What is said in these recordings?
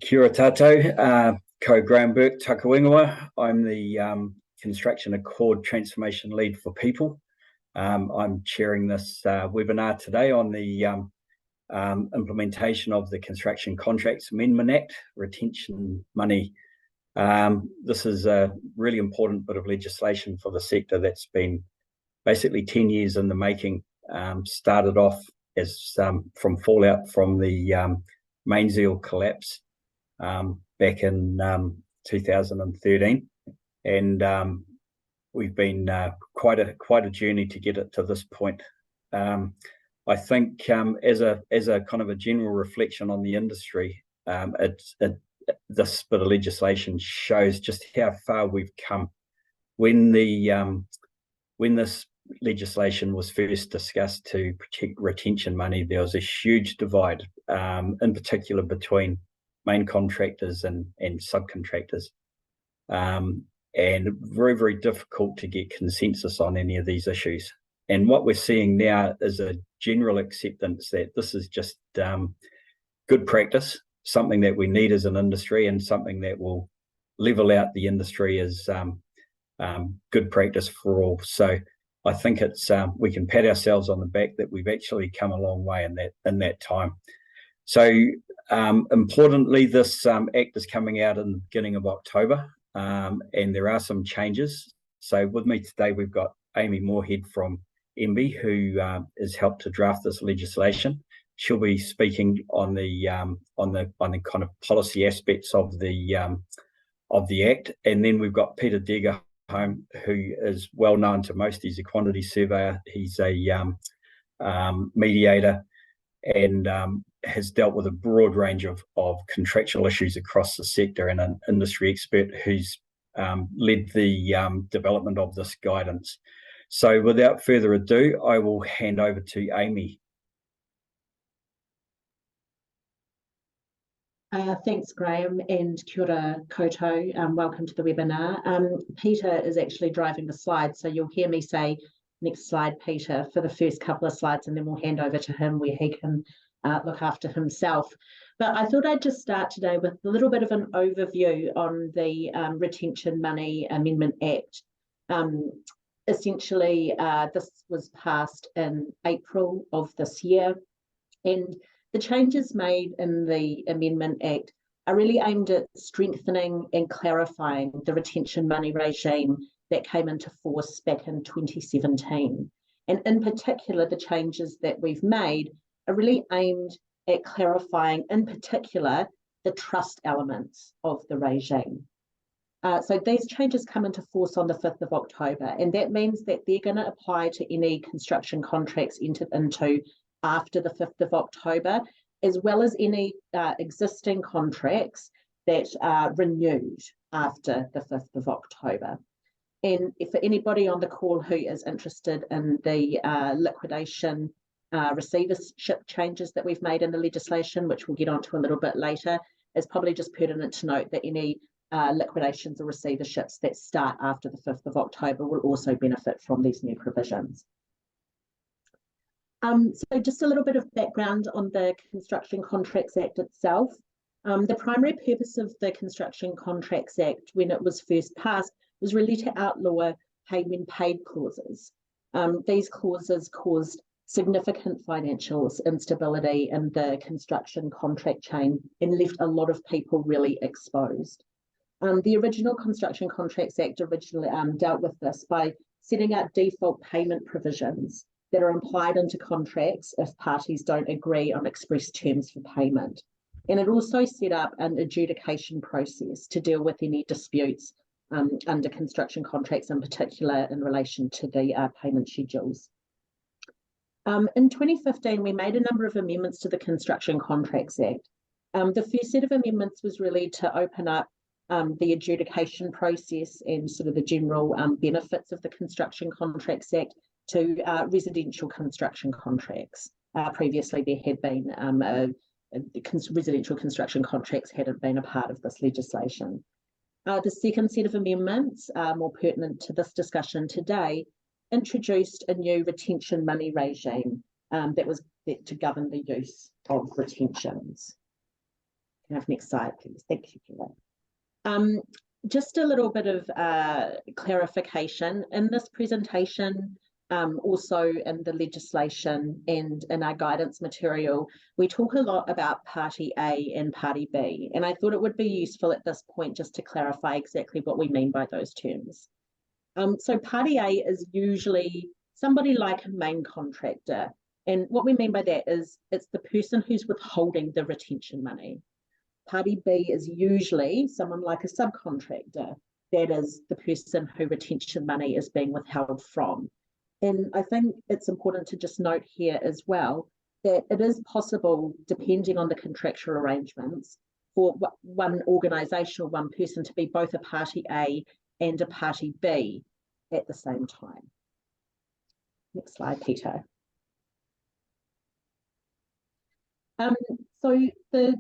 Kia ora tātou, ko Graham Burke Takawingawa. I'm the Construction Accord Transformation Lead for People. I'm chairing this webinar today on the implementation of the Construction Contracts Amendment Act, retention money. This is a really important bit of legislation for the sector that's been basically 10 years in the making. Started off as from fallout from the Mainzeal collapse back in 2013, and we've been quite a journey to get it to this point. I think as a kind of a general reflection on the industry, this bit of legislation shows just how far we've come. When this legislation was first discussed to protect retention money, there was a huge divide, in particular between main contractors and subcontractors, and very, very difficult to get consensus on any of these issues. And what we're seeing now is a general acceptance that this is just good practice, something that we need as an industry, and something that will level out the industry as good practice for all. So I think it's we can pat ourselves on the back that we've actually come a long way in that time. So importantly, this act is coming out in the beginning of October, and there are some changes. So with me today, we've got Amy Moorhead from MBIE, who has helped to draft this legislation. She'll be speaking on the kind of policy aspects of the act, and then we've got Peter Degerholm, who is well known to most. He's a quantity surveyor. He's a mediator, and has dealt with a broad range of contractual issues across the sector, and an industry expert who's led the development of this guidance. So without further ado, I will hand over to Amy. Thanks, Graham, and kia ora koutou. Welcome to the webinar. Peter is actually driving the slides, so you'll hear me say, next slide, Peter, for the first couple of slides, and then we'll hand over to him where he can look after himself. But I thought I'd just start today with a little bit of an overview on the Retention Money Amendment Act. Essentially, this was passed in April of this year, and the changes made in the Amendment Act are really aimed at strengthening and clarifying the retention money regime that came into force back in 2017. And in particular, the changes that we've made are really aimed at clarifying, in particular, the trust elements of the regime. So these changes come into force on the 5th of October, and that means that they're going to apply to any construction contracts entered into after the 5th of October, as well as any existing contracts that are renewed after the 5th of October. And for anybody on the call who is interested in the liquidation receivership changes that we've made in the legislation, which we'll get onto a little bit later, it's probably just pertinent to note that any liquidations or receiverships that start after the 5th of October will also benefit from these new provisions. So just a little bit of background on the Construction Contracts Act itself. The primary purpose of the Construction Contracts Act when it was first passed was really to outlaw pay when paid clauses. These clauses caused significant financial instability in the construction contract chain and left a lot of people really exposed. The original Construction Contracts Act originally dealt with this by setting out default payment provisions that are implied into contracts if parties don't agree on express terms for payment. And it also set up an adjudication process to deal with any disputes under construction contracts, in particular in relation to the payment schedules. In 2015, we made a number of amendments to the Construction Contracts Act. The first set of amendments was really to open up the adjudication process and sort of the general benefits of the Construction Contracts Act to residential construction contracts. Previously, there had been residential construction contracts hadn't been a part of this legislation. The second set of amendments, more pertinent to this discussion today, introduced a new retention money regime that was to govern the use of retentions. Can I have next slide, please? Thank you, Peter. Just a little bit of clarification in this presentation, also in the legislation and in our guidance material, we talk a lot about Party A and Party B, and I thought it would be useful at this point just to clarify exactly what we mean by those terms. So Party A is usually somebody like a main contractor, and what we mean by that is it's the person who's withholding the retention money. Party B is usually someone like a subcontractor, that is the person who retention money is being withheld from. And I think it's important to just note here as well that it is possible, depending on the contractual arrangements, for one organisation or one person to be both a Party A and a Party B at the same time. Next slide, Peter. So the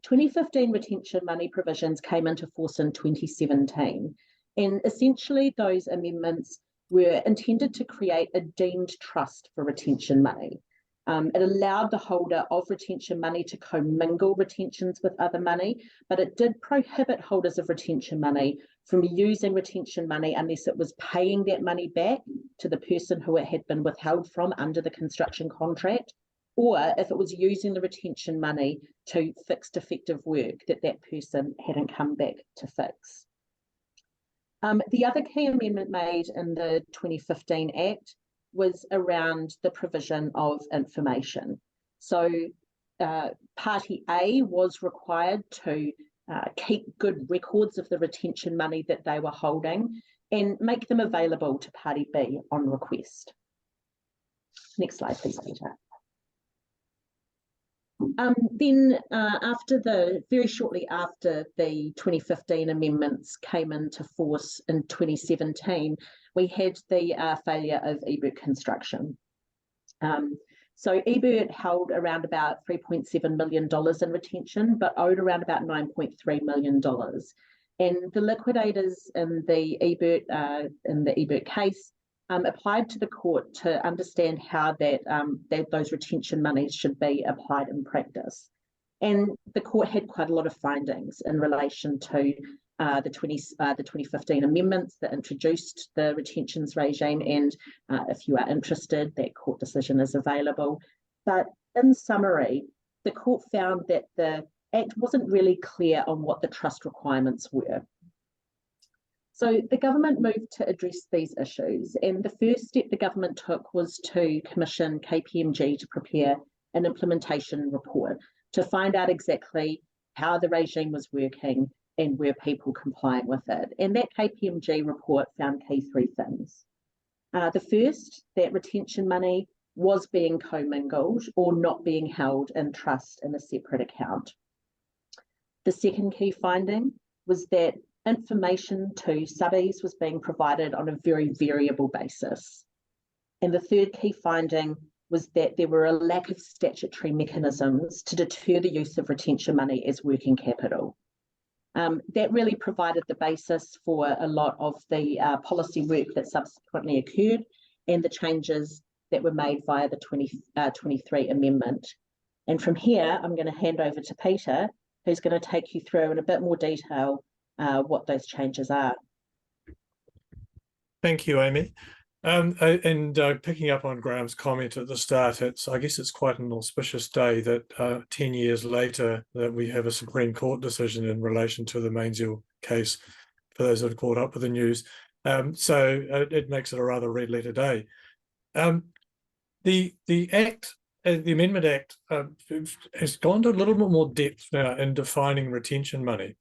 2015 retention money provisions came into force in 2017, and essentially those amendments were intended to create a deemed trust for retention money. It allowed the holder of retention money to commingle retentions with other money, but it did prohibit holders of retention money from using retention money unless it was paying that money back to the person who it had been withheld from under the construction contract, or if it was using the retention money to fix defective work that that person hadn't come back to fix. The other key amendment made in the 2015 Act was around the provision of information. So Party A was required to keep good records of the retention money that they were holding and make them available to Party B on request. Next slide, please, Peter. Then very shortly after the 2015 amendments came into force in 2017, we had the failure of ebert construction. So ebert held around about $3.7 million in retention, but owed around about $9.3 million. And the liquidators in the ebert case applied to the court to understand how those retention monies should be applied in practice. And the court had quite a lot of findings in relation to the 2015 amendments that introduced the retentions regime. And if you are interested, that court decision is available. But in summary, the court found that the Act wasn't really clear on what the trust requirements were. So the government moved to address these issues, and the first step the government took was to commission KPMG to prepare an implementation report to find out exactly how the regime was working and were people complying with it. And that KPMG report found three things. The first, that retention money was being commingled or not being held in trust in a separate account. The second key finding was that information to subbies was being provided on a very variable basis. And the third key finding was that there were a lack of statutory mechanisms to deter the use of retention money as working capital. That really provided the basis for a lot of the policy work that subsequently occurred and the changes that were made via the 2023 amendment. And from here, I'm going to hand over to Peter, who's going to take you through in a bit more detail what those changes are. Thank you, Amy. Picking up on Graham's comment at the start, I guess it's quite an auspicious day that 10 years later that we have a Supreme Court decision in relation to the Mainzeal case, for those that have caught up with the news. So it makes it a rather red letter day. The Act, the Amendment Act, has gone to a little bit more depth now in defining retention money.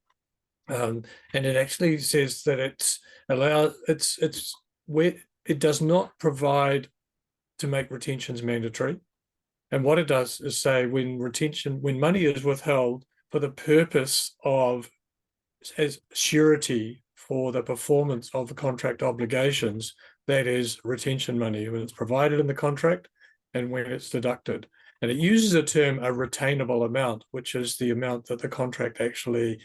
And it actually says that it does not provide to make retentions mandatory. And what it does is say when money is withheld for the purpose of as surety for the performance of the contract obligations, that is retention money when it's provided in the contract and when it's deducted. And it uses a term, a retainable amount, which is the amount that the contract actually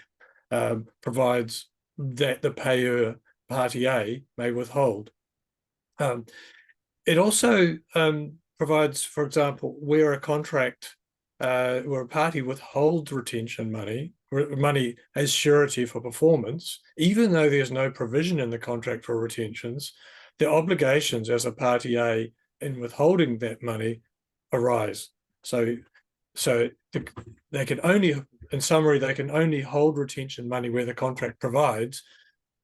provides that the payer, Party A, may withhold. It also provides, for example, where a contract where a party withholds retention money as surety for performance, even though there's no provision in the contract for retentions, the obligations as a party A in withholding that money arise. So they can only, in summary, they can only hold retention money where the contract provides.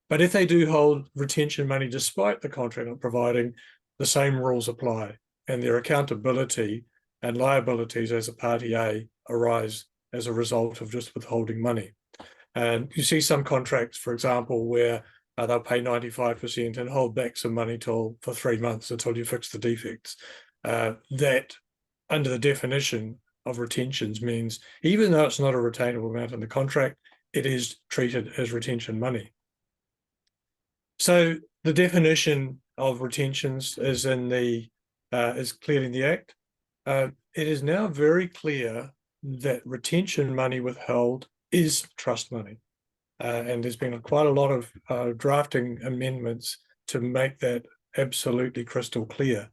But if they do hold retention money despite the contract not providing, the same rules apply, and their accountability and liabilities as a party A arise as a result of just withholding money. And you see some contracts, for example, where they'll pay 95% and hold back some money for 3 months until you fix the defects. That, under the definition of retentions, means even though it's not a retainable amount in the contract, it is treated as retention money. So the definition of retentions is is clearly in the Act. It is now very clear that retention money withheld is trust money. And there's been quite a lot of drafting amendments to make that absolutely crystal clear.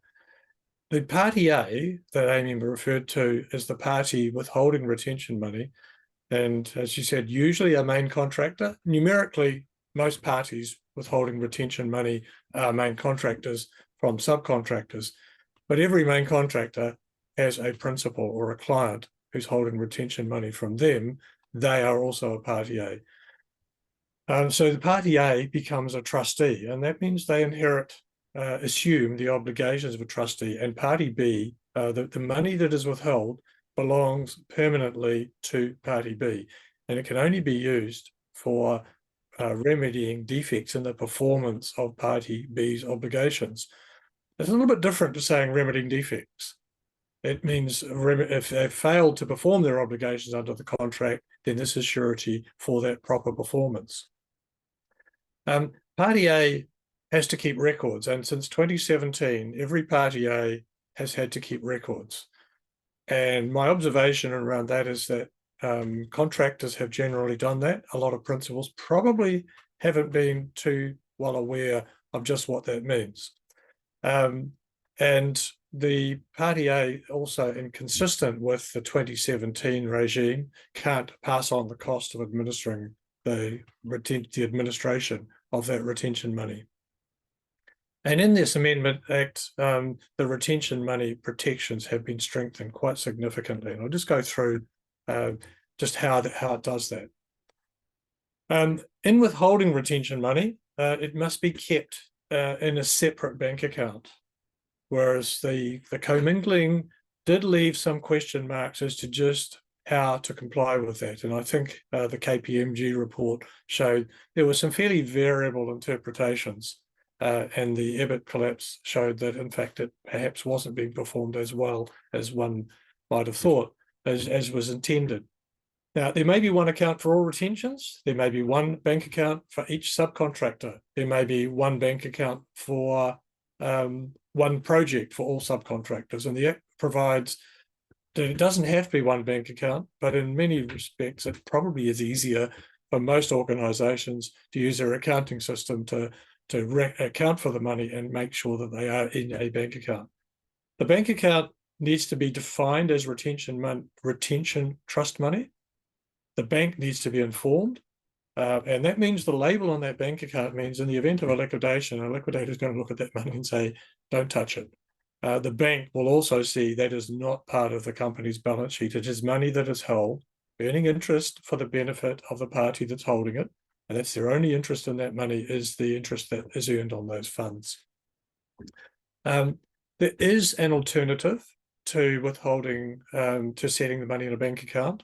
The party A that Amy referred to is the party withholding retention money. And as she said, usually a main contractor. Numerically, most parties withholding retention money are main contractors from subcontractors. But every main contractor has a principal or a client who's holding retention money from them. They are also a party A. So the party A becomes a trustee, and that means they assume the obligations of a trustee, and party B, the money that is withheld belongs permanently to party B, and it can only be used for remedying defects in the performance of party B's obligations. It's a little bit different to saying remedying defects. It means if they've failed to perform their obligations under the contract, then this is surety for that proper performance. Party A has to keep records, and since 2017, every party A has had to keep records. And my observation around that is that contractors have generally done that. A lot of principals probably haven't been too well aware of just what that means. And the party A also, inconsistent with the 2017 regime, can't pass on the cost of administering the administration of that retention money. And in this Amendment Act, the retention money protections have been strengthened quite significantly. And I'll just go through just how it does that. In withholding retention money, it must be kept in a separate bank account, whereas the commingling did leave some question marks as to just how to comply with that. And I think the KPMG report showed there were some fairly variable interpretations, and the ebert collapse showed that, in fact, it perhaps wasn't being performed as well as one might have thought, as was intended. Now, there may be one account for all retentions. There may be one bank account for each subcontractor. There may be one bank account for one project for all subcontractors. And the Act provides that it doesn't have to be one bank account, but in many respects, it probably is easier for most organisations to use their accounting system to account for the money and make sure that they are in a bank account. The bank account needs to be defined as retention trust money. The bank needs to be informed, and that means the label on that bank account means in the event of a liquidation, a liquidator is going to look at that money and say, don't touch it. The bank will also see that is not part of the company's balance sheet. It is money that is held, earning interest for the benefit of the party that's holding it, and that's their only interest in that money, is the interest that is earned on those funds. There is an alternative to withholding, to setting the money in a bank account,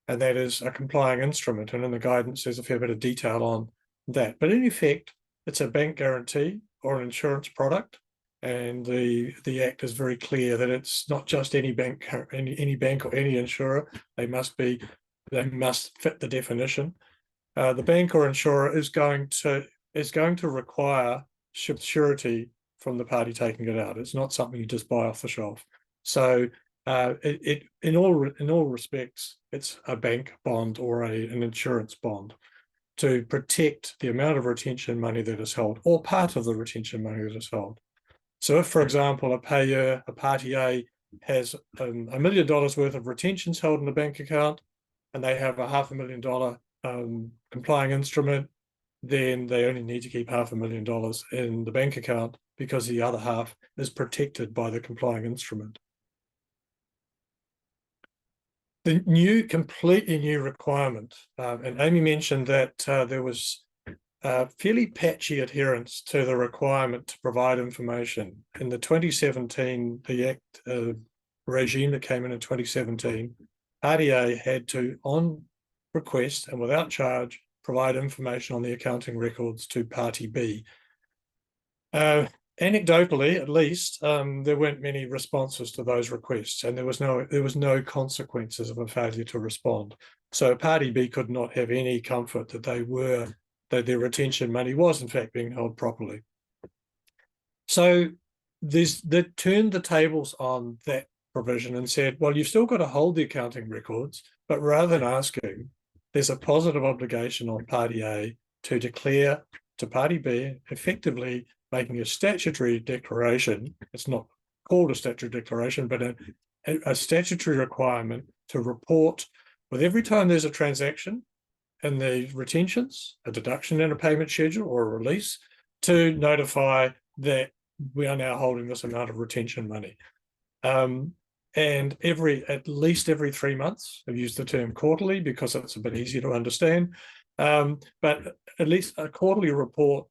and that is a complying instrument. And in the guidance, there's a fair bit of detail on that. But in effect, it's a bank guarantee or an insurance product. And the Act is very clear that it's not just any bank or any insurer. They must fit the definition. The bank or insurer is going to require surety from the party taking it out. It's not something you just buy off the shelf. So in all respects, it's a bank bond or an insurance bond to protect the amount of retention money that is held, or part of the retention money that is held. So if, for example, a payer, a party A, has $1 million worth of retentions held in a bank account, and they have a $500,000 complying instrument, then they only need to keep $500,000 in the bank account because the other half is protected by the complying instrument. The completely new requirement, and Amy mentioned that there was fairly patchy adherence to the requirement to provide information. In the 2017, the Act regime that came in 2017, Party A had to, on request and without charge, provide information on the accounting records to Party B. Anecdotally, at least, there weren't many responses to those requests, and there was no consequences of a failure to respond. So Party B could not have any comfort that their retention money was in fact being held properly. So they turned the tables on that provision and said, well, you've still got to hold the accounting records, but rather than asking, there's a positive obligation on Party A to declare to Party B, effectively making a statutory declaration. It's not called a statutory declaration, but a statutory requirement to report with every time there's a transaction in the retentions, a deduction in a payment schedule or a release, to notify that we are now holding this amount of retention money. And at least every 3 months, I've used the term quarterly because it's a bit easier to understand, but at least a quarterly report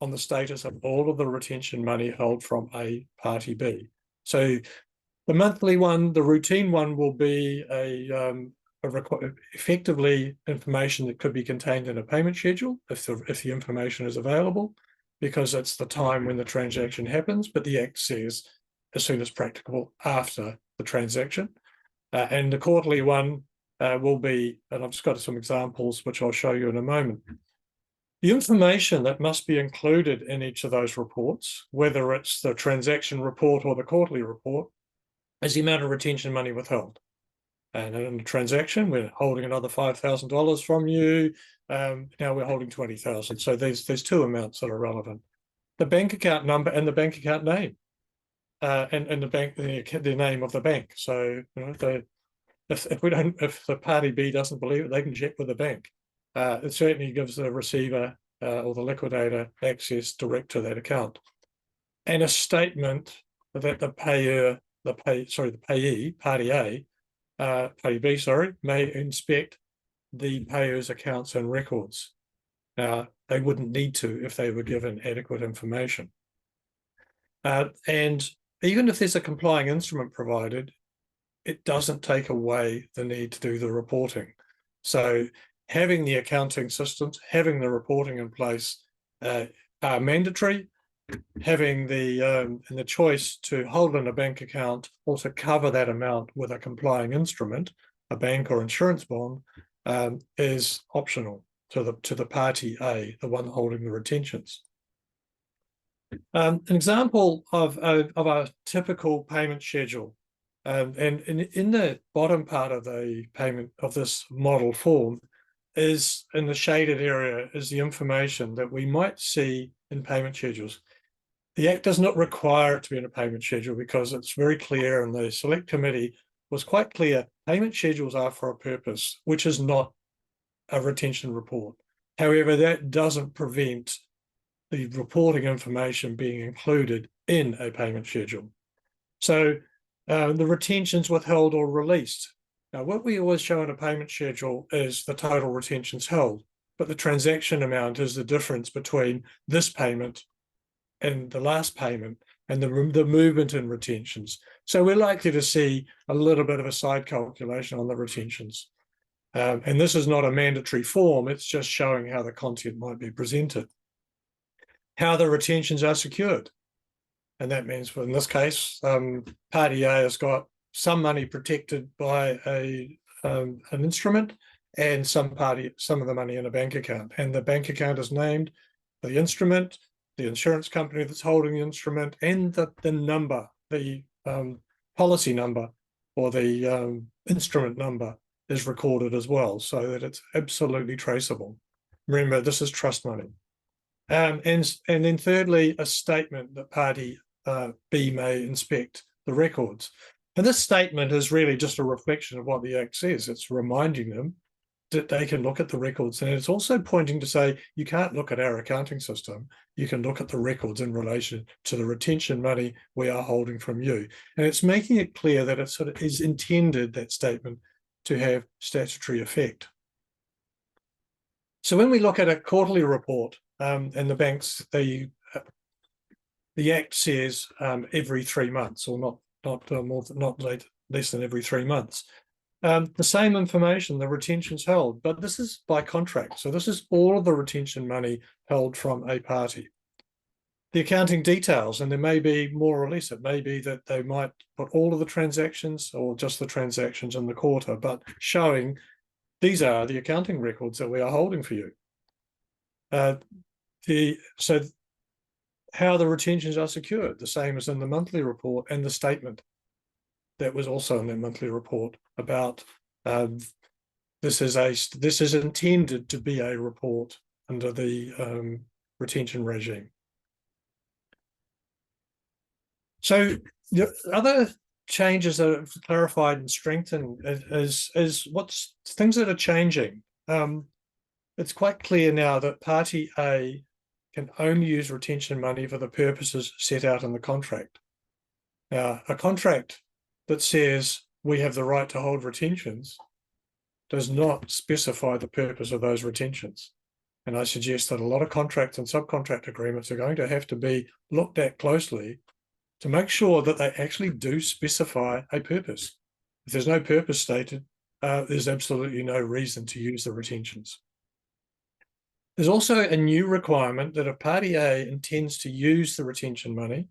on the status of all of the retention money held from A Party B. So the monthly one, the routine one, will be effectively information that could be contained in a payment schedule if the information is available, because it's the time when the transaction happens, but the Act says as soon as practicable after the transaction. And the quarterly one will be, and I've just got some examples which I'll show you in a moment. The information that must be included in each of those reports, whether it's the transaction report or the quarterly report, is the amount of retention money withheld. And in the transaction, we're holding another $5,000 from you. Now we're holding $20,000. So there's two amounts that are relevant: the bank account number and the bank account name, and the name of the bank. So if the Party B doesn't believe it, they can check with the bank. It certainly gives the receiver or the liquidator access direct to that account, and a statement that the payee, Party A, Party B, may inspect the payer's accounts and records. Now, they wouldn't need to if they were given adequate information. And even if there's a complying instrument provided, it doesn't take away the need to do the reporting. So having the accounting systems, having the reporting in place are mandatory. Having the choice to hold in a bank account or to cover that amount with a complying instrument, a bank or insurance bond, is optional to the Party A, the one holding the retentions. An example of a typical payment schedule, and in the bottom part of the payment of this model form is, in the shaded area, is the information that we might see in payment schedules. The Act does not require it to be in a payment schedule because it's very clear, and the Select Committee was quite clear, payment schedules are for a purpose, which is not a retention report. However, that doesn't prevent the reporting information being included in a payment schedule. So the retentions withheld or released. Now, what we always show in a payment schedule is the total retentions held, but the transaction amount is the difference between this payment and the last payment and the movement in retentions. So we're likely to see a little bit of a side calculation on the retentions. And this is not a mandatory form, it's just showing how the content might be presented. How the retentions are secured. And that means, in this case, Party A has got some money protected by an instrument and some of the money in a bank account. And the bank account is named, the instrument, the insurance company that's holding the instrument, and the number, the policy number or the instrument number is recorded as well, so that it's absolutely traceable. Remember, this is trust money. And then thirdly, a statement that Party B may inspect the records. And this statement is really just a reflection of what the Act says. It's reminding them that they can look at the records, and it's also pointing to say you can't look at our accounting system. You can look at the records in relation to the retention money we are holding from you. And it's making it clear that it sort of is intended, that statement, to have statutory effect. So when we look at a quarterly report, and the banks, the Act says every 3 months, or not less than every 3 months. The same information, the retention's held, but this is by contract. So this is all of the retention money held from a party. The accounting details, and there may be more or less, it may be that they might put all of the transactions or just the transactions in the quarter, but showing these are the accounting records that we are holding for you. So how the retentions are secured, the same as in the monthly report, and the statement that was also in the monthly report about this is intended to be a report under the retention regime. So the other changes that have clarified and strengthened is what's things that are changing. It's quite clear now that Party A can only use retention money for the purposes set out in the contract. Now, a contract that says we have the right to hold retentions does not specify the purpose of those retentions. And I suggest that a lot of contracts and subcontract agreements are going to have to be looked at closely to make sure that they actually do specify a purpose. If there's no purpose stated, there's absolutely no reason to use the retentions. There's also a new requirement that if Party A intends to use the retention money,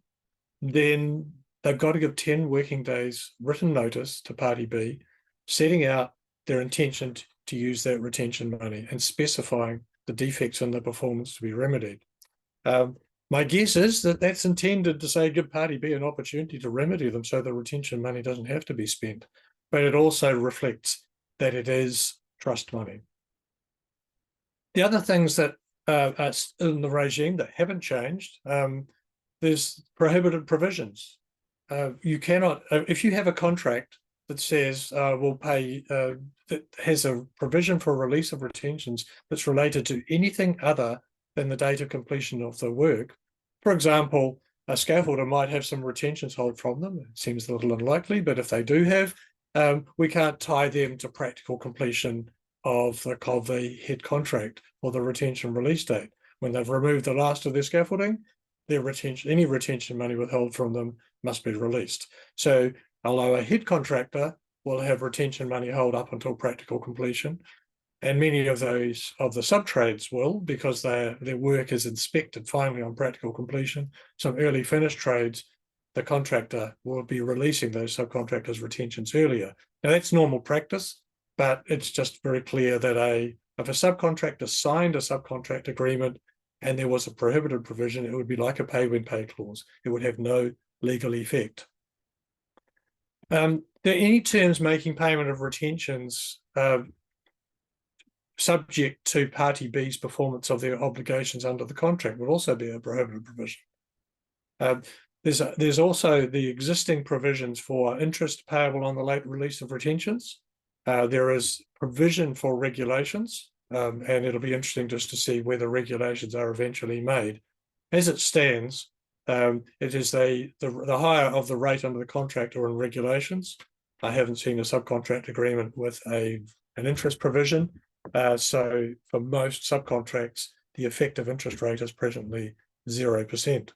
then they've got to give 10 working days written notice to Party B, setting out their intention to use that retention money and specifying the defects in the performance to be remedied. My guess is that that's intended to say give Party B an opportunity to remedy them so the retention money doesn't have to be spent, but it also reflects that it is trust money. The other things that are in the regime that haven't changed, there's prohibited provisions. You cannot, if you have a contract that says we'll pay, that has a provision for release of retentions that's related to anything other than the date of completion of the work. For example, a scaffolder might have some retentions held from them. It seems a little unlikely, but if they do have, we can't tie them to practical completion of the head contract or the retention release date. When they've removed the last of their scaffolding, their any retention money withheld from them must be released. So although a head contractor will have retention money held up until practical completion, and many of those of the sub-trades will, because their work is inspected finally on practical completion, some early finish trades, the contractor will be releasing those subcontractors' retentions earlier. Now that's normal practice, but it's just very clear that if a subcontractor signed a subcontract agreement and there was a prohibited provision, it would be like a pay-when-paid clause. It would have no legal effect. There are any terms making payment of retentions subject to Party B's performance of their obligations under the contract would also be a prohibited provision. There's also the existing provisions for interest payable on the late release of retentions. There is provision for regulations, and it'll be interesting just to see whether regulations are eventually made. As it stands, it is the higher of the rate under the contract or in regulations. I haven't seen a subcontract agreement with an interest provision. So for most subcontracts, the effective interest rate is presently 0%.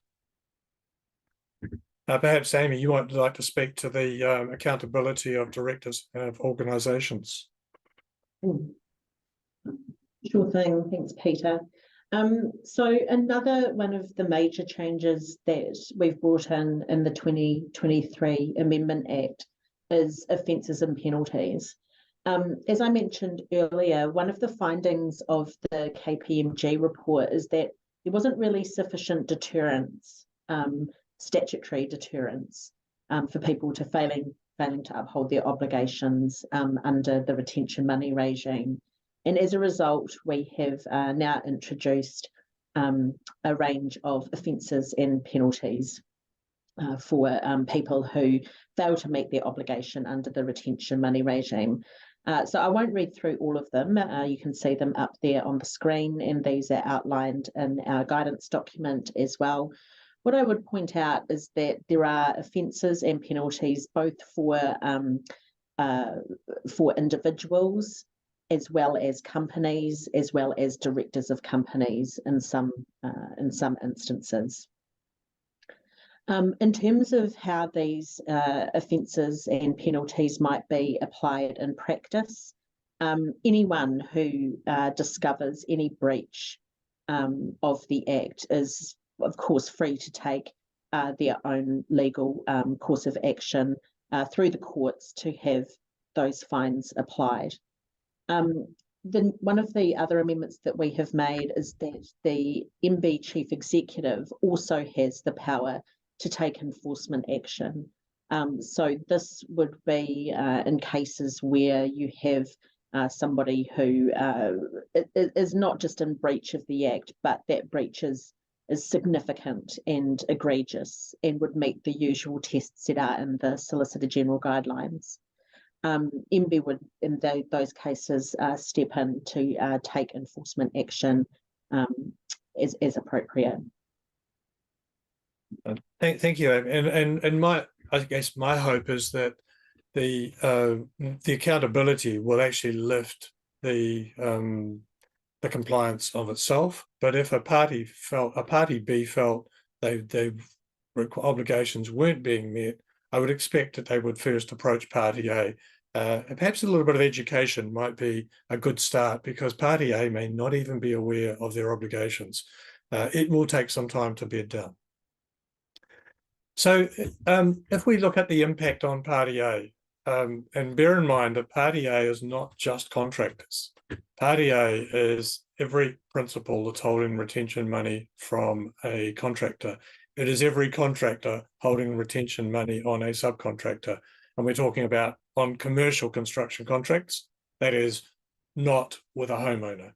Perhaps, Amy, you might like to speak to the accountability of directors of organisations. Sure thing. Thanks, Peter. So another one of the major changes that we've brought in the 2023 Amendment Act is offences and penalties. As I mentioned earlier, one of the findings of the KPMG report is that there wasn't really sufficient deterrence, statutory deterrence, for people to failing to uphold their obligations under the retention money regime. And as a result, we have now introduced a range of offences and penalties. for people who fail to meet their obligation under the retention money regime. So I won't read through all of them. You can see them up there on the screen, and these are outlined in our guidance document as well. What I would point out is that there are offences and penalties both for individuals as well as companies, as well as directors of companies in some instances. In terms of how these offences and penalties might be applied in practice, anyone who discovers any breach of the Act is, of course, free to take their own legal course of action through the courts to have those fines applied. One of the other amendments that we have made is that the MB Chief Executive also has the power to take enforcement action. So this would be in cases where you have somebody who is not just in breach of the Act, but that breach is significant and egregious and would meet the usual tests set out in the Solicitor General guidelines. MB would, in those cases, step in to take enforcement action as appropriate. Thank you, and I guess my hope is that the accountability will actually lift the compliance of itself. But if a party B felt their obligations weren't being met, I would expect that they would first approach Party A. Perhaps a little bit of education might be a good start, because Party A may not even be aware of their obligations. It will take some time to bed down. So if we look at the impact on Party A, and bear in mind that Party A is not just contractors. Party A is every principal that's holding retention money from a contractor. It is every contractor holding retention money on a subcontractor. And we're talking about on commercial construction contracts, that is not with a homeowner.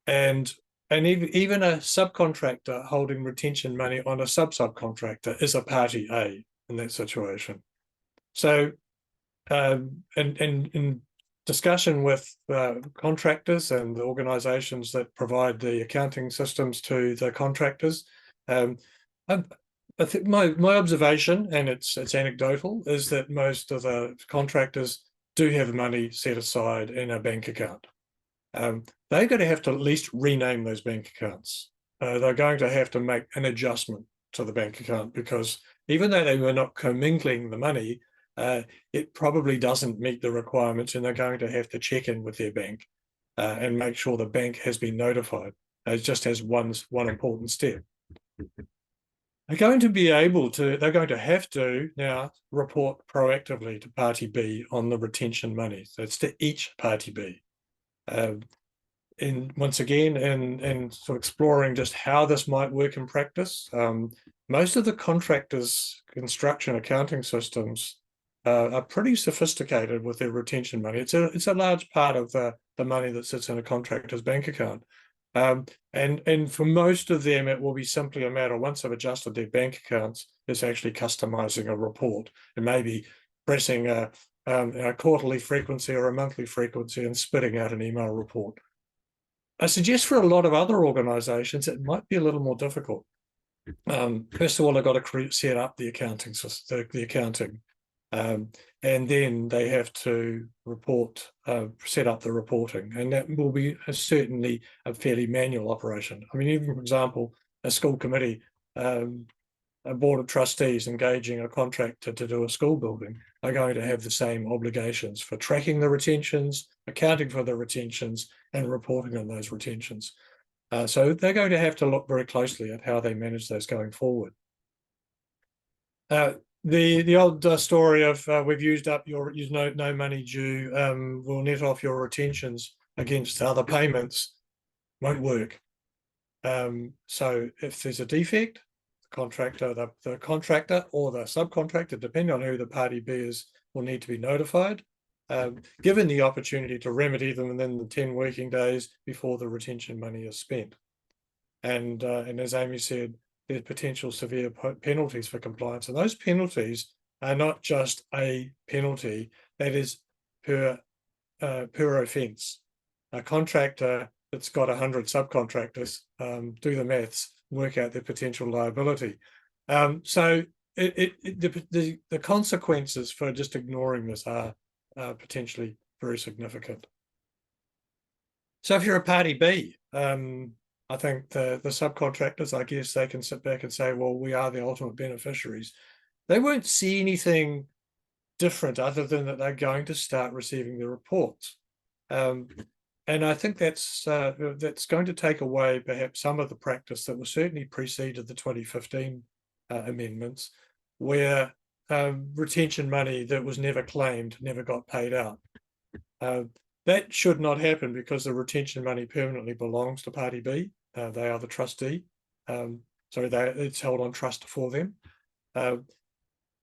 And even a subcontractor holding retention money on a sub-subcontractor is a Party A in that situation. So in discussion with contractors and the organisations that provide the accounting systems to the contractors, I think my observation, and it's anecdotal, is that most of the contractors do have money set aside in a bank account. They're going to have to at least rename those bank accounts. They're going to have to make an adjustment to the bank account, because even though they were not commingling the money, it probably doesn't meet the requirements, and they're going to have to check in with their bank and make sure the bank has been notified. It just has one important step. They're going to have to now report proactively to Party B on the retention money. So it's to each Party B. And once again, in sort of exploring just how this might work in practice, most of the contractors' construction accounting systems are pretty sophisticated with their retention money. It's a large part of the money that sits in a contractor's bank account. And for most of them, it will be simply a matter, once they've adjusted their bank accounts, it's actually customizing a report and maybe pressing a quarterly frequency or a monthly frequency and spitting out an email report. I suggest for a lot of other organizations, it might be a little more difficult. First of all, they've got to set up the accounting system, the accounting. And then they have to set up the reporting, and that will be certainly a fairly manual operation. I mean, even for example, a school committee, a board of trustees engaging a contractor to do a school building are going to have the same obligations for tracking the retentions, accounting for the retentions, and reporting on those retentions. So they're going to have to look very closely at how they manage those going forward. The old story of we've used up no money due, we'll net off your retentions against other payments won't work. So if there's a defect, the contractor or the subcontractor, depending on who the Party B is, will need to be notified, given the opportunity to remedy them within the 10 working days before the retention money is spent. And as Amy said, there's potential severe penalties for compliance. And those penalties are not just a penalty, that is per offence. A contractor that's got 100 subcontractors, do the maths, work out their potential liability. So the consequences for just ignoring this are potentially very significant. So if you're a party B, I think the subcontractors, I guess they can sit back and say, well, we are the ultimate beneficiaries. They won't see anything different other than that they're going to start receiving the reports. And I think that's going to take away perhaps some of the practice that was certainly preceded the 2015 amendments, where retention money that was never claimed never got paid out. That should not happen, because the retention money permanently belongs to Party B. They are the trustee. It's held on trust for them.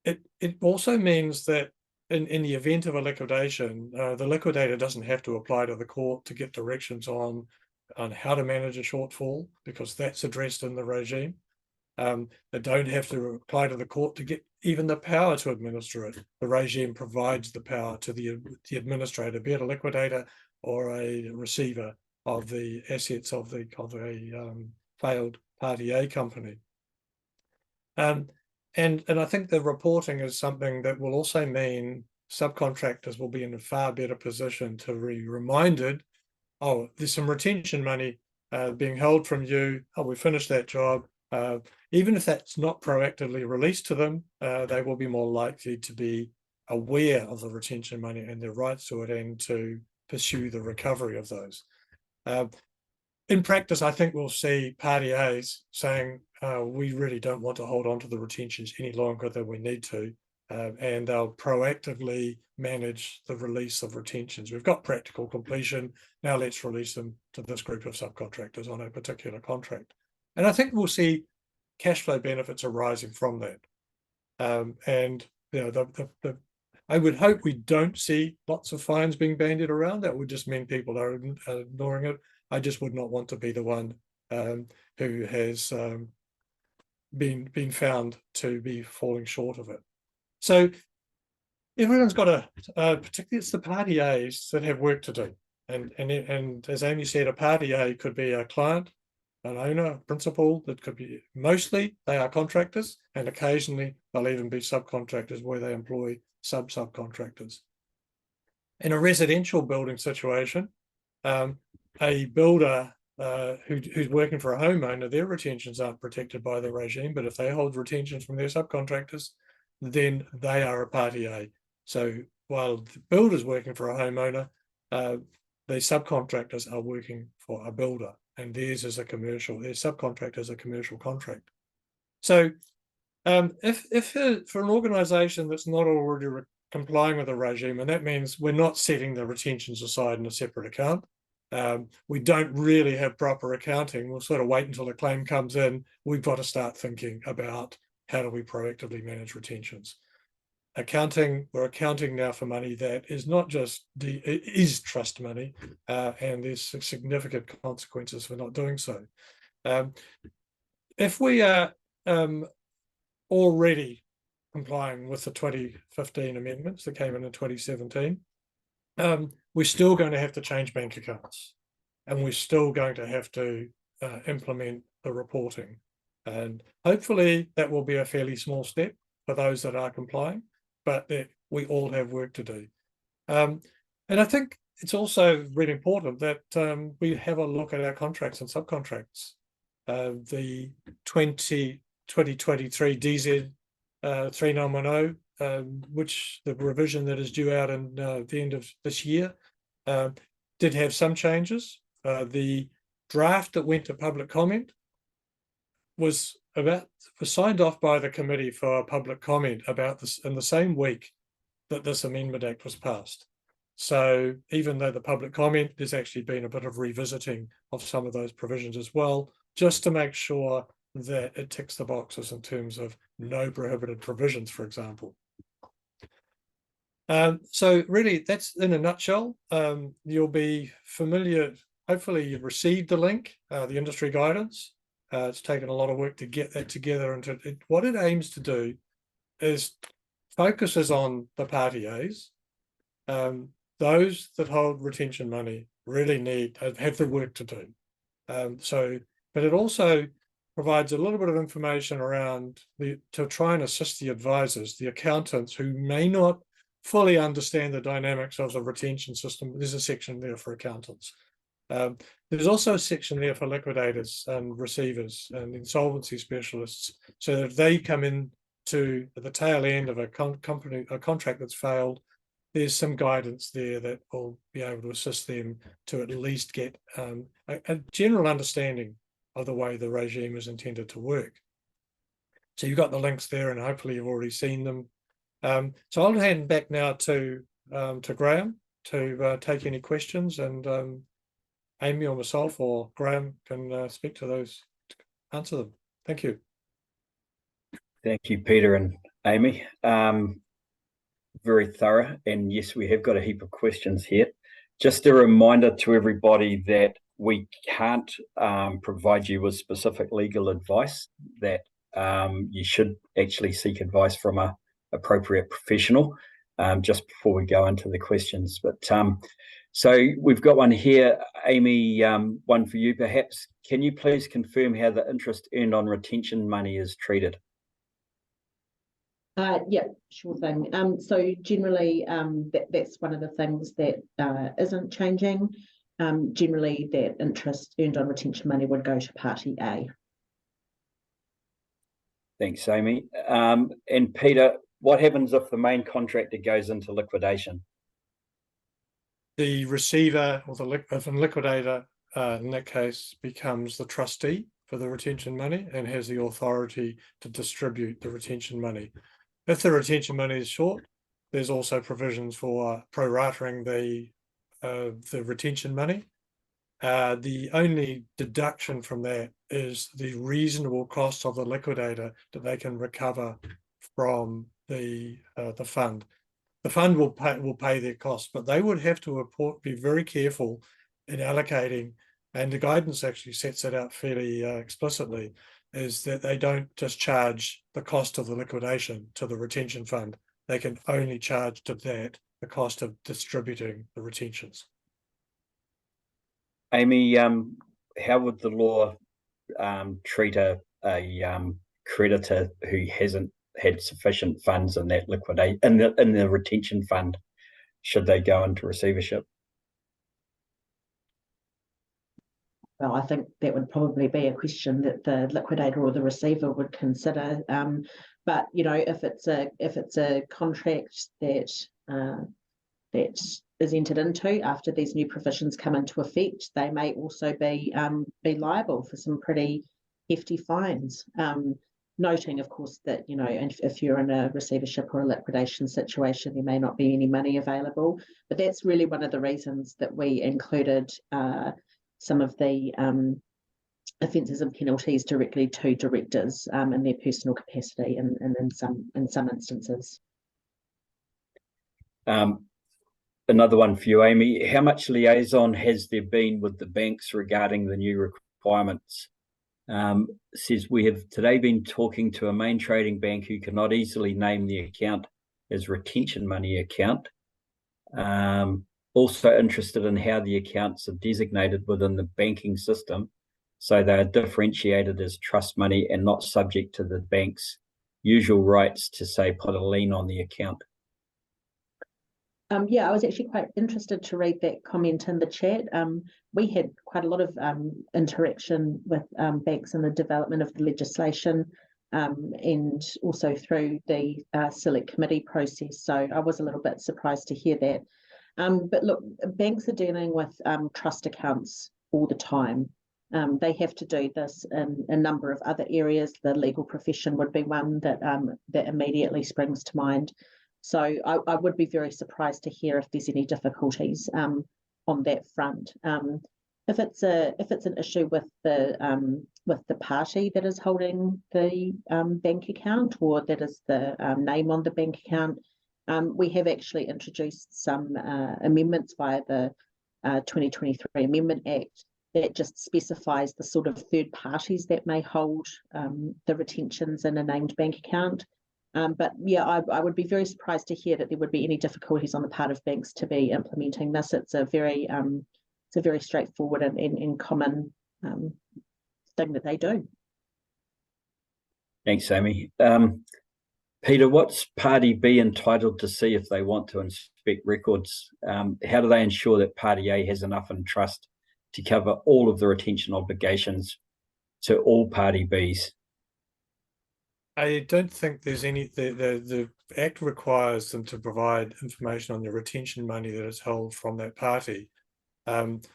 It also means that in the event of a liquidation, the liquidator doesn't have to apply to the court to get directions on how to manage a shortfall, because that's addressed in the regime. They don't have to apply to the court to get even the power to administer it. The regime provides the power to the administrator, be it a liquidator or a receiver of the assets of a failed Party A company. And I think the reporting is something that will also mean subcontractors will be in a far better position to be reminded, oh, there's some retention money being held from you. Oh, we finished that job. Even if that's not proactively released to them, they will be more likely to be aware of the retention money and their rights to it, and to pursue the recovery of those. In practice, I think we'll see Party A's saying, we really don't want to hold on to the retentions any longer than we need to, and they'll proactively manage the release of retentions. We've got practical completion, now let's release them to this group of subcontractors on a particular contract. And I think we'll see cash flow benefits arising from that. And you know, I would hope we don't see lots of fines being bandied around. That would just mean people are ignoring it. I just would not want to be the one who has been found to be falling short of it. So everyone's got particularly it's the Party A's that have work to do. And as Amy said, a Party A could be a client, an owner, a principal. That could be, mostly they are contractors, and occasionally they'll even be subcontractors where they employ subcontractors. In a residential building situation, a builder who's working for a homeowner, their retentions aren't protected by the regime, but if they hold retentions from their subcontractors, then they are a Party A. So while the builder's working for a homeowner, the subcontractors are working for a builder, and theirs is a commercial, their subcontract is a commercial contract. So if for an organisation that's not already complying with the regime, and that means we're not setting the retentions aside in a separate account, we don't really have proper accounting, we'll sort of wait until the claim comes in, we've got to start thinking about how do we proactively manage retentions. We're accounting now for money that is not just is trust money, and there's significant consequences for not doing so. If we are already complying with the 2015 amendments that came in 2017, we're still going to have to change bank accounts, and we're still going to have to implement the reporting. And hopefully that will be a fairly small step for those that are complying, but we all have work to do. And I think it's also really important that we have a look at our contracts and subcontracts. The 2023 DZ 3910, which the revision that is due out in the end of this year, did have some changes. The draft that went to public comment was signed off by the committee for public comment about this in the same week that this Amendment Act was passed. So even though the public comment, there's actually been a bit of revisiting of some of those provisions as well, just to make sure that it ticks the boxes in terms of no prohibited provisions, for example. So really, that's in a nutshell. You'll be familiar, hopefully you've received the link, the industry guidance. It's taken a lot of work to get that together, and what it aims to do is focuses on the party A's. Those that hold retention money really have the work to do. But it also provides a little bit of information around to try and assist the advisors, the accountants who may not fully understand the dynamics of the retention system. There's a section there for accountants. There's also a section there for liquidators and receivers and insolvency specialists, so that if they come in to the tail end of a contract that's failed, there's some guidance there that will be able to assist them to at least get a general understanding of the way the regime is intended to work. So you've got the links there, and hopefully you've already seen them. So I'll hand back now to Graham to take any questions, and Amy or myself or Graham can speak to those, answer them. Thank you. Thank you, Peter and Amy. Very thorough, and yes, we have got a heap of questions here. Just a reminder to everybody that we can't provide you with specific legal advice, that you should actually seek advice from an appropriate professional just before we go into the questions. But so we've got one here, Amy, one for you perhaps. Can you please confirm how the interest earned on retention money is treated? Yeah, sure thing. So generally, that's one of the things that isn't changing. Generally, that interest earned on retention money would go to Party A. Thanks, Amy. And Peter, what happens if the main contractor goes into liquidation? The receiver, or if a liquidator, in that case, becomes the trustee for the retention money and has the authority to distribute the retention money. If the retention money is short, there's also provisions for prorating the retention money. The only deduction from that is the reasonable cost of the liquidator that they can recover from the fund. The fund will pay their costs, but they would have to be very careful in allocating, and the guidance actually sets it out fairly explicitly, is that they don't just charge the cost of the liquidation to the retention fund. They can only charge to that the cost of distributing the retentions. Amy, how would the law treat a creditor who hasn't had sufficient funds in that in the retention fund? Should they go into receivership? Well, I think that would probably be a question that the liquidator or the receiver would consider. But you know, if it's a contract that is entered into after these new provisions come into effect, they may also be liable for some pretty hefty fines. Noting, of course, that you know, if you're in a receivership or a liquidation situation, there may not be any money available. But that's really one of the reasons that we included some of the offences and penalties directly to directors in their personal capacity, and in some instances. Another one for you, Amy. How much liaison has there been with the banks regarding the new requirements? Says we have today been talking to a main trading bank who cannot easily name the account as retention money account. Also interested in how the accounts are designated within the banking system, so they are differentiated as trust money and not subject to the bank's usual rights to, say, put a lien on the account. Yeah, I was actually quite interested to read that comment in the chat. We had quite a lot of interaction with banks in the development of the legislation, and also through the select committee process. So I was a little bit surprised to hear that. But look, banks are dealing with trust accounts all the time. They have to do this in a number of other areas. The legal profession would be one that immediately springs to mind. So I would be very surprised to hear if there's any difficulties on that front. If it's an issue with the party that is holding the bank account, or that is the name on the bank account, we have actually introduced some amendments via the 2023 Amendment Act that just specifies the sort of third parties that may hold the retentions in a named bank account. But yeah, I would be very surprised to hear that there would be any difficulties on the part of banks to be implementing this. It's a very straightforward and common thing that they do. Thanks, Amy. Peter, what's Party B entitled to see if they want to inspect records? How do they ensure that Party A has enough in trust to cover all of the retention obligations to all Party Bs? I don't think there's any. The Act requires them to provide information on the retention money that is held from that party, and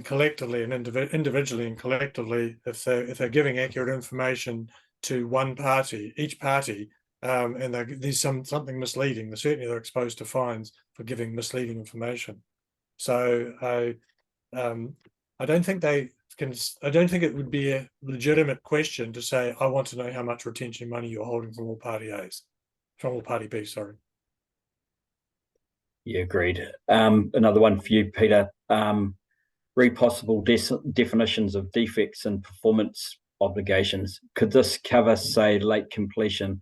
collectively and individually and collectively, if they're giving accurate information to one party, each party, and there's something misleading, certainly they're exposed to fines for giving misleading information. So I don't think I don't think it would be a legitimate question to say, I want to know how much retention money you're holding from all Party B, sorry. Yeah, agreed. Another one for you, Peter. Read possible definitions of defects and performance obligations. Could this cover, say, late completion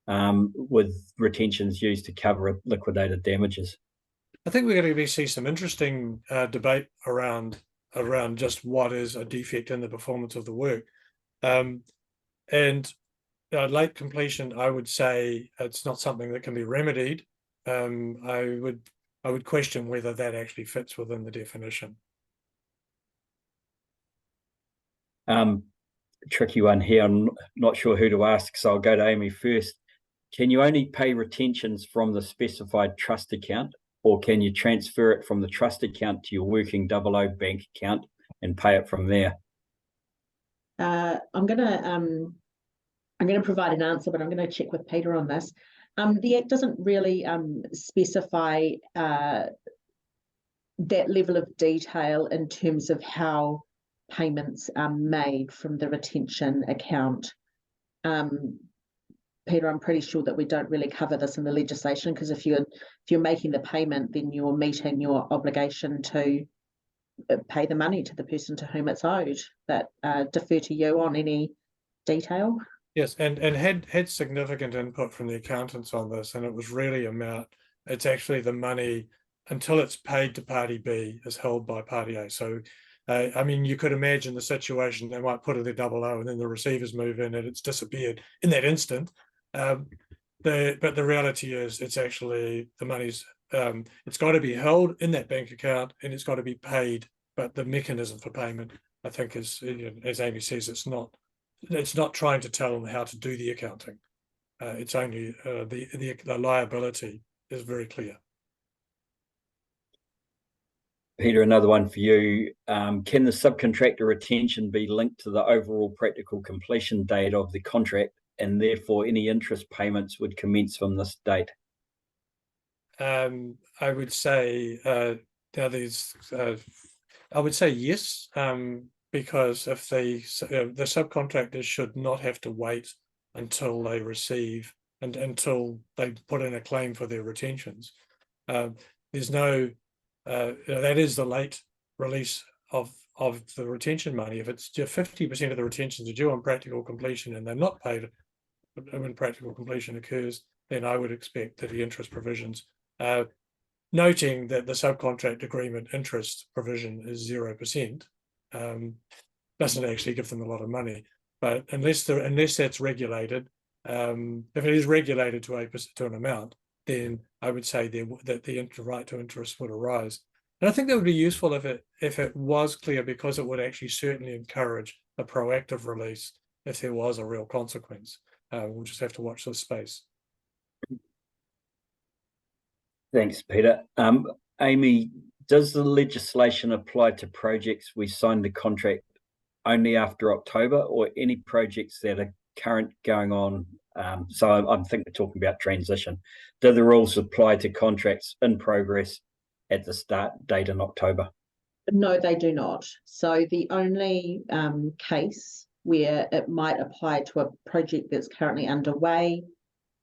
with retentions used to cover liquidated damages? I think we're going to see some interesting debate around just what is a defect in the performance of the work. And late completion, I would say it's not something that can be remedied. I would question whether that actually fits within the definition. Tricky one here. I'm not sure who to ask, so I'll go to Amy first. Can you only pay retentions from the specified trust account, or can you transfer it from the trust account to your working 00 bank account and pay it from there? I'm gonna provide an answer, but I'm going to check with Peter on this. The Act doesn't really specify that level of detail in terms of how payments are made from the retention account. Peter, I'm pretty sure that we don't really cover this in the legislation, because if you're making the payment, then you're meeting your obligation to pay the money to the person to whom it's owed. But defer to you on any detail. Yes, and had significant input from the accountants on this, and it was really it's actually the money until it's paid to Party B is held by Party A. So I mean, you could imagine the situation, they might put it at 00 and then the receivers move in and it's disappeared in that instant. But the reality is it's actually the money's it's got to be held in that bank account and it's got to be paid. But the mechanism for payment, I think, is, as Amy says, it's not trying to tell them how to do the accounting. It's only the liability is very clear. Peter, another one for you. Can the subcontractor retention be linked to the overall practical completion date of the contract, and therefore any interest payments would commence from this date? I would say I would say yes, because if the subcontractors should not have to wait until they receive and until they put in a claim for their retentions. There's no that is the late release of the retention money. If it's 50% of the retentions are due on practical completion and they're not paid when practical completion occurs, then I would expect that the interest provisions, noting that the subcontract agreement interest provision is 0%, doesn't actually give them a lot of money. But unless that's regulated, if it is regulated to an amount, then I would say that the right to interest would arise. And I think that would be useful if it was clear, because it would actually certainly encourage a proactive release if there was a real consequence. We'll just have to watch this space. Thanks, Peter. Amy, does the legislation apply to projects we signed the contract only after October, or any projects that are current going on? So I'm thinking talking about transition. Do the rules apply to contracts in progress at the start date in October? No, they do not. So the only case where it might apply to a project that's currently underway,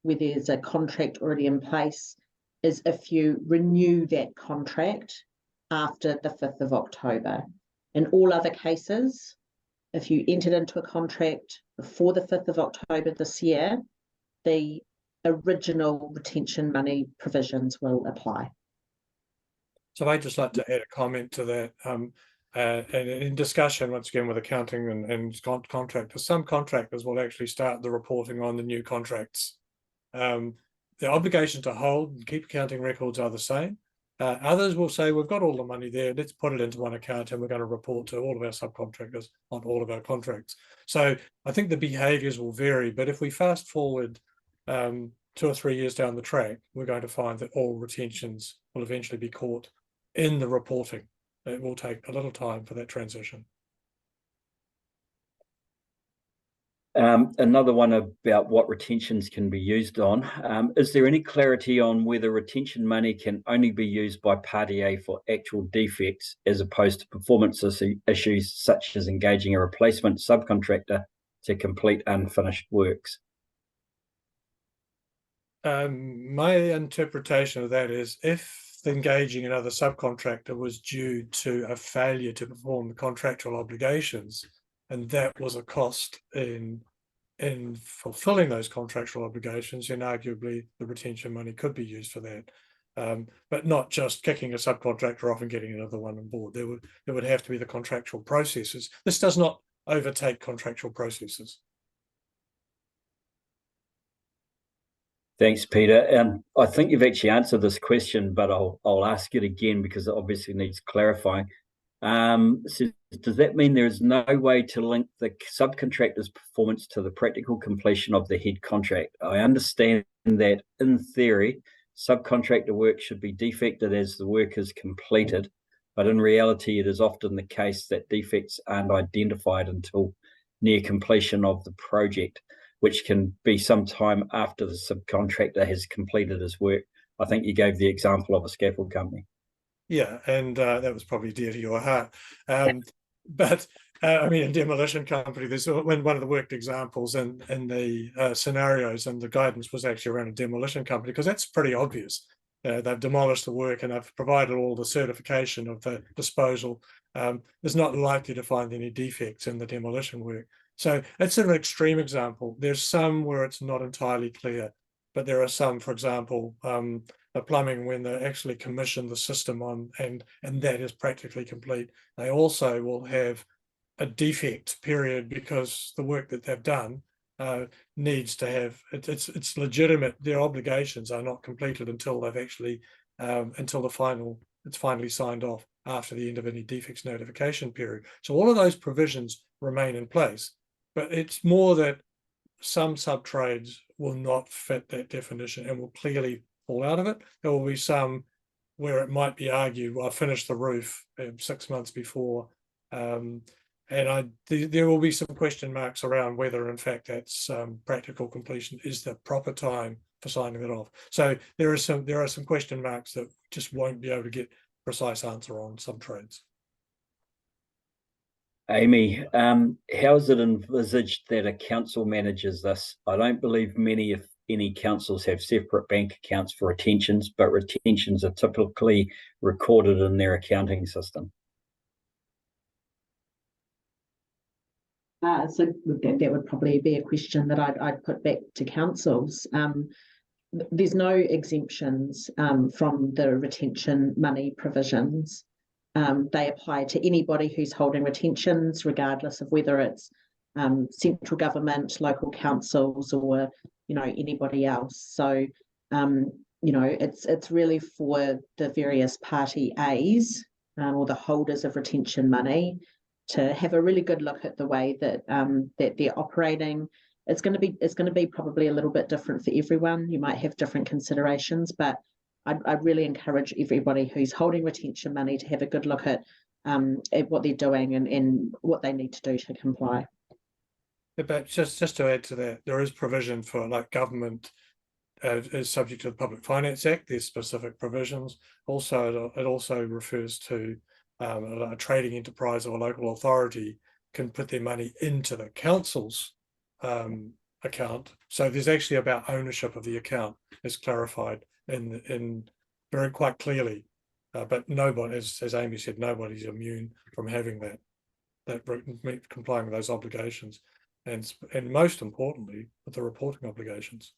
where there's a contract already in place, is if you renew that contract after the 5th of October. In all other cases, if you entered into a contract before the 5th of October this year, the original retention money provisions will apply. So I'd just like to add a comment to that. And in discussion, once again, with accounting and contractors, some contractors will actually start the reporting on the new contracts. The obligation to hold and keep accounting records are the same. Others will say, we've got all the money there, let's put it into one account and we're going to report to all of our subcontractors on all of our contracts. So I think the behaviours will vary, but if we fast forward 2 or 3 years down the track, we're going to find that all retentions will eventually be caught in the reporting. It will take a little time for that transition. Another one about what retentions can be used on. Is there any clarity on whether retention money can only be used by Party A for actual defects as opposed to performance issues such as engaging a replacement subcontractor to complete unfinished works? My interpretation of that is if engaging another subcontractor was due to a failure to perform the contractual obligations, and that was a cost in fulfilling those contractual obligations, then arguably the retention money could be used for that. But not just kicking a subcontractor off and getting another one on board. There would have to be the contractual processes. This does not overtake contractual processes. Thanks, Peter. I think you've actually answered this question, but I'll ask it again because it obviously needs clarifying. So does that mean there is no way to link the subcontractor's performance to the practical completion of the head contract? I understand that in theory, subcontractor work should be defected as the work is completed, but in reality, it is often the case that defects aren't identified until near completion of the project, which can be some time after the subcontractor has completed his work. I think you gave the example of a scaffold company. Yeah, and that was probably dear to your heart. But I mean, in demolition company, there's one of the worked examples in the scenarios, and the guidance was actually around a demolition company, because that's pretty obvious. They've demolished the work and they've provided all the certification of the disposal. There's not likely to find any defects in the demolition work. So it's an extreme example. There's some where it's not entirely clear, but there are some, for example, the plumbing, when they actually commission the system on and that is practically complete, they also will have a defect period because the work that they've done needs to have it's legitimate. Their obligations are not completed until they've actually until it's finally signed off after the end of any defects notification period. So all of those provisions remain in place, but it's more that some sub-trades will not fit that definition and will clearly fall out of it. There will be some where it might be argued, well, I finished the roof 6 months before, and there will be some question marks around whether in fact that's practical completion is the proper time for signing it off. So there are some question marks that just won't be able to get precise answer on some trades. Amy, how is it envisaged that a council manages this? I don't believe many, if any, councils have separate bank accounts for retentions, but retentions are typically recorded in their accounting system. So that would probably be a question that I'd put back to councils. There's no exemptions from the retention money provisions. They apply to anybody who's holding retentions, regardless of whether it's central government, local councils, or anybody else. So it's really for the various Party A's or the holders of retention money to have a really good look at the way that that they're operating. It's going to be probably a little bit different for everyone. You might have different considerations, but I'd really encourage everybody who's holding retention money to have a good look at what they're doing and what they need to do to comply. But just to add to that, there is provision for, like, government is subject to the Public Finance Act. There's specific provisions. Also, it also refers to a trading enterprise or a local authority can put their money into the council's account. So there's actually about ownership of the account is clarified in very quite clearly But nobody, as Amy said, nobody's immune from having complying with those obligations, and most importantly, with the reporting obligations.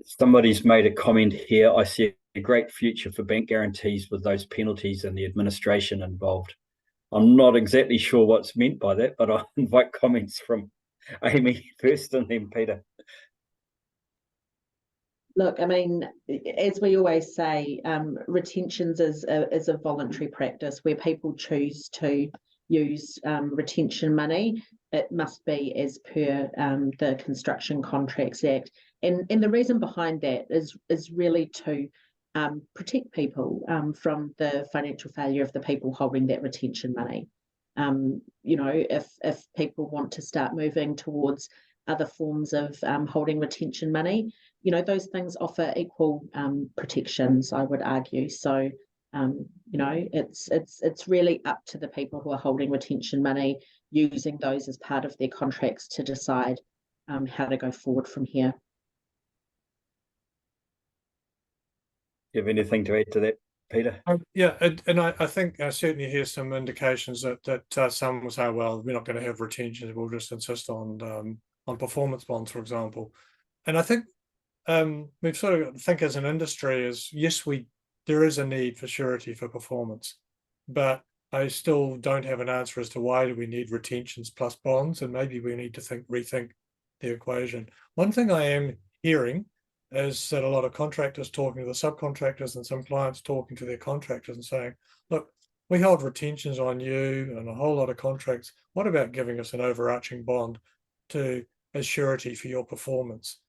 Somebody's made a comment here. I see a great future for bank guarantees with those penalties and the administration involved. I'm not exactly sure what's meant by that, but I'll invite comments from Amy first and then Peter. Look, I mean, as we always say, retentions is a voluntary practice where people choose to use retention money. It must be as per the Construction Contracts Act. And the reason behind that is really to protect people from the financial failure of the people holding that retention money. You know, if people want to start moving towards other forms of holding retention money, you know, those things offer equal protections, I would argue. So, you know, it's really up to the people who are holding retention money, using those as part of their contracts to decide how to go forward from here. Do you have anything to add to that, Peter? Yeah, and I think I certainly hear some indications that some will say, well, we're not going to have retentions, we'll just insist on performance bonds, for example. And I think we've sort of got to think as an industry is, yes, there is a need for surety for performance, but I still don't have an answer as to why do we need retentions plus bonds, and maybe we need to rethink the equation. One thing I am hearing is that a lot of contractors talking to the subcontractors and some clients talking to their contractors and saying, look, we hold retentions on you and a whole lot of contracts. What about giving us an overarching bond as surety for your performance?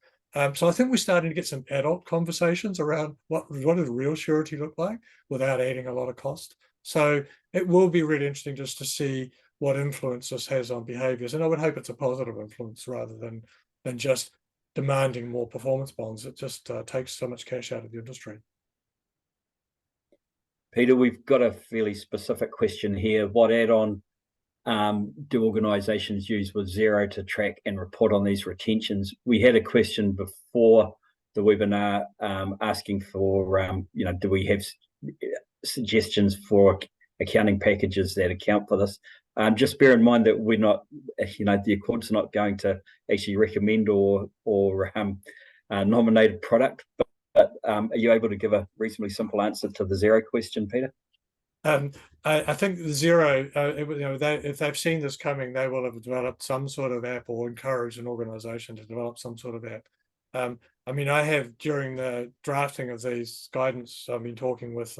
So I think we're starting to get some adult conversations around what does real surety look like without adding a lot of cost. So it will be really interesting just to see what influence this has on behaviours. And I would hope it's a positive influence rather than just demanding more performance bonds. It just takes so much cash out of the industry. Peter, we've got a fairly specific question here. What add-on do organisations use with Xero to track and report on these retentions? We had a question before the webinar asking for, you know, do we have suggestions for accounting packages that account for this? Just bear in mind that we're not, you know, the Accord's not going to actually recommend or nominate a product, but are you able to give a reasonably simple answer to the Xero question, Peter? I think Xero, you know, if they've seen this coming, they will have developed some sort of app or encouraged an organisation to develop some sort of app. I mean, I have, during the drafting of these guidance, I've been talking with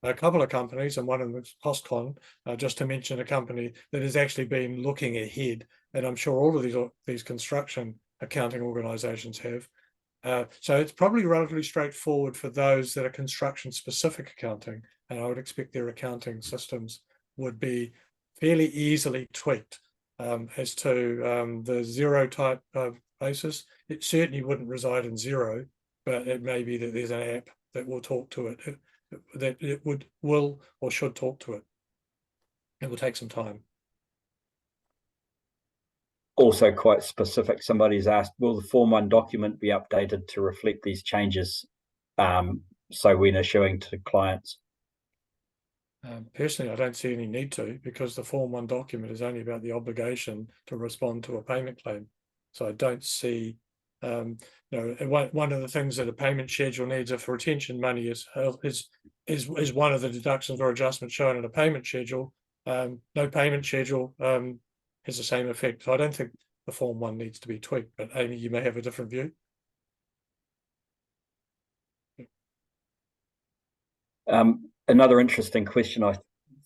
a couple of companies, and one of them is Postcon, just to mention a company that has actually been looking ahead, and I'm sure all of these construction accounting organisations have. So it's probably relatively straightforward for those that are construction-specific accounting, and I would expect their accounting systems would be fairly easily tweaked as to the Xero type basis. It certainly wouldn't reside in Xero, but it may be that there's an app that will talk to it, that it will or should talk to it. It will take some time. Also quite specific, somebody's asked, will the Form 1 document be updated to reflect these changes so when issuing to clients? Personally, I don't see any need to, because the Form 1 document is only about the obligation to respond to a payment claim. So I don't see, you know, one of the things that a payment schedule needs if retention money is one of the deductions or adjustments shown in a payment schedule. No payment schedule has the same effect. So I don't think the Form 1 needs to be tweaked, but Amy, you may have a different view. Another interesting question, I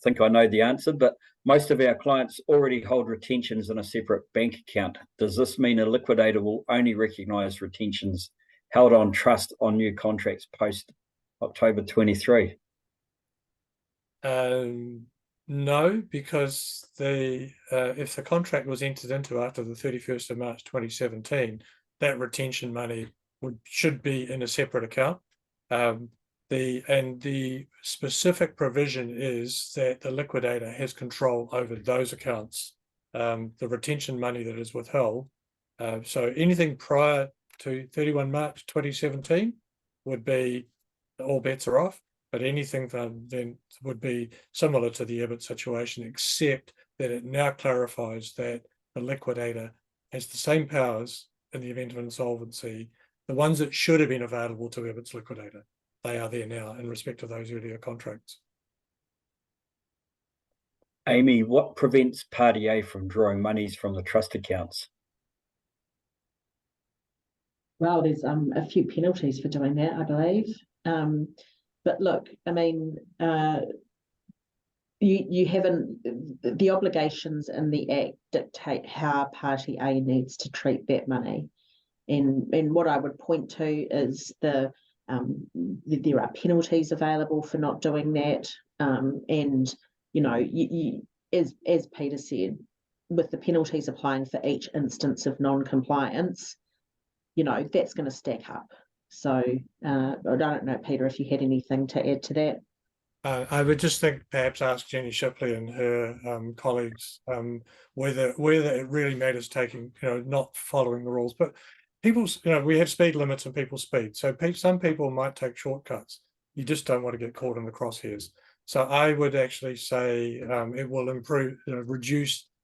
think I know the answer, but most of our clients already hold retentions in a separate bank account. Does this mean a liquidator will only recognise retentions held on trust on new contracts post October 23? No, because if the contract was entered into after the 31st of March 2017, that retention money should be in a separate account. The specific provision is that the liquidator has control over those accounts, the retention money that is withheld. So anything prior to 31 March 2017 would be all bets are off. But anything then would be similar to the ebert situation, except that it now clarifies that the liquidator has the same powers in the event of insolvency. The ones that should have been available to ebert's liquidator, they are there now in respect of those earlier contracts. Amy, what prevents Party A from drawing monies from the trust accounts? Well, there's a few penalties for doing that, I believe. But look, I mean, you haven't, the obligations in the Act dictate how Party A needs to treat that money. And what I would point to is there are penalties available for not doing that. And, you know, as Peter said, with the penalties applying for each instance of non-compliance, you know, that's going to stack up. So I don't know, Peter, if you had anything to add to that. I would just think perhaps ask Jenny Shipley and her colleagues whether it really matters taking, you know, not following the rules. But people's, you know, we have speed limits and people's speed. So some people might take shortcuts. You just don't want to get caught in the crosshairs. So I would actually say it will improve, you know,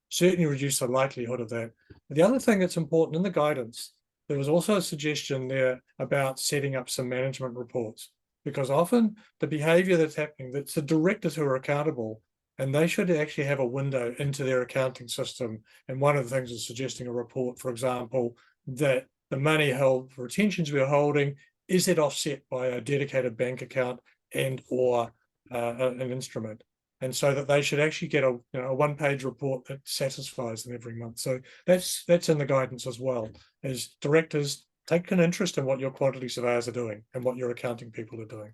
certainly reduce the likelihood of that. The other thing that's important in the guidance, there was also a suggestion there about setting up some management reports, because often the behavior that's happening, that's the directors who are accountable, and they should actually have a window into their accounting system. And one of the things is suggesting a report, for example, that the money held for retentions we're holding, is it offset by a dedicated bank account and or an instrument? And so that they should actually get a one-page report that satisfies them every month. So that's in the guidance as well, as directors take an interest in what your quantity surveyors are doing and what your accounting people are doing.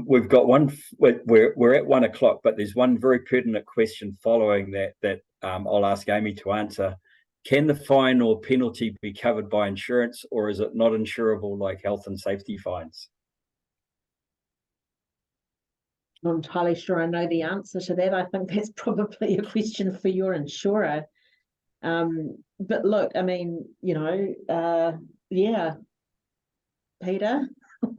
We've got one, we're at 1 o'clock, but there's one very pertinent question following that I'll ask Amy to answer. Can the fine or penalty be covered by insurance, or is it not insurable like health and safety fines? Not entirely sure I know the answer to that. I think that's probably a question for your insurer. But look, I mean, you know, yeah, Peter.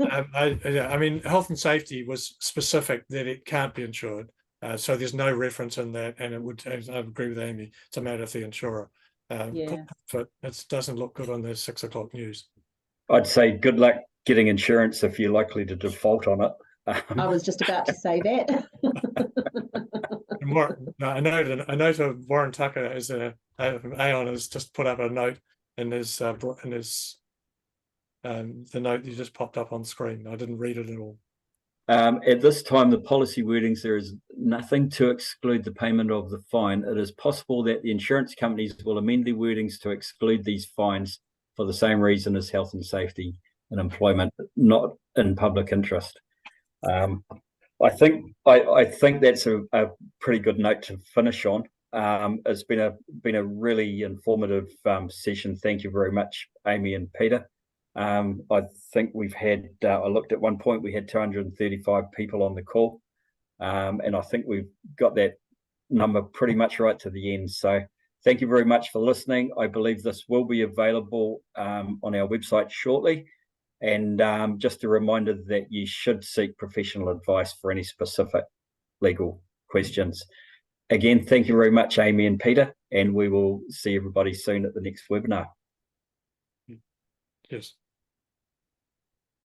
I mean, health and safety was specific that it can't be insured. So there's no reference in that, and it would, I agree with Amy, it's a matter of the insurer. Yeah. But it doesn't look good on the 6 o'clock news. I'd say good luck getting insurance if you're likely to default on it. I was just about to say that. I know Warren Tucker as Aon has just put up a note in his the note that just popped up on screen. I didn't read it at all. At this time, the policy wordings, there is nothing to exclude the payment of the fine. It is possible that the insurance companies will amend their wordings to exclude these fines for the same reason as health and safety and employment, not in public interest. I think that's a pretty good note to finish on. It's been a really informative session. Thank you very much, Amy and Peter. I think we've had, I looked at one point, we had 235 people on the call, and I think we've got that number pretty much right to the end. So thank you very much for listening. I believe this will be available on our website shortly. And just a reminder that you should seek professional advice for any specific legal questions. Again, thank you very much, Amy and Peter, and we will see everybody soon at the next webinar. Yes.